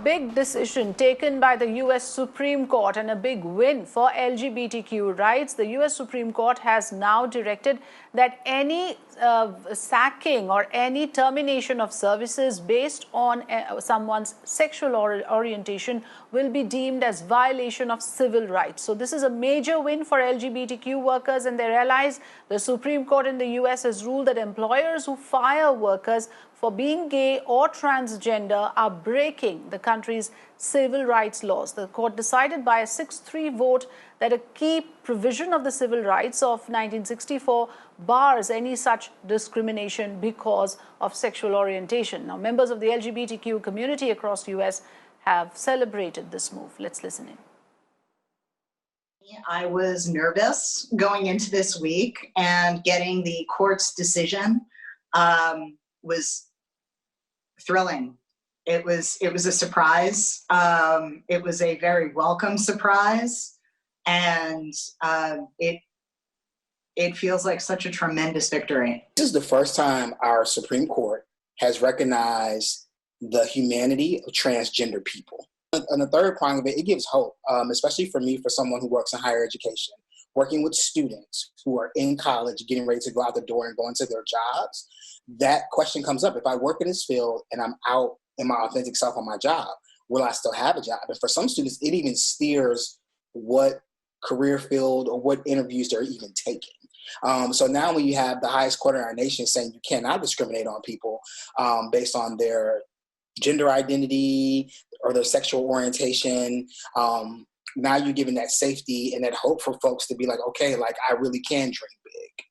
Big decision taken by the U.S. Supreme Court and a big win for LGBTQ rights. The U.S. Supreme Court has now directed that any sacking or any termination of services based on someone's sexual orientation will be deemed as violation of civil rights. So this is a major win for LGBTQ workers and their allies. The Supreme Court in the U.S. has ruled that employers who fire workers for being gay or transgender are breaking the country's civil rights laws. The court decided by a 6-3 vote that a key provision of the Civil Rights of 1964 bars any such discrimination because of sexual orientation. Now, members of the LGBTQ community across the U.S. have celebrated this move. Let's listen in. I was nervous going into this week, and getting the court's decision was thrilling. It was a surprise. It was a very welcome surprise, and it feels like such a tremendous victory. This is the first time our Supreme Court has recognized the humanity of transgender people. And the third prong of it, it gives hope, especially for me, for someone who works in higher education, working with students who are in college, getting ready to go out the door and go into their jobs. That question comes up. If I work in this field and I'm out in my authentic self on my job, will I still have a job? And for some students, it even steers what career field or what interviews they're even taking. So now when you have the highest court in our nation saying you cannot discriminate on people based on their gender identity or their sexual orientation, now you're giving that safety and that hope for folks to be like, okay, like I really can dream big.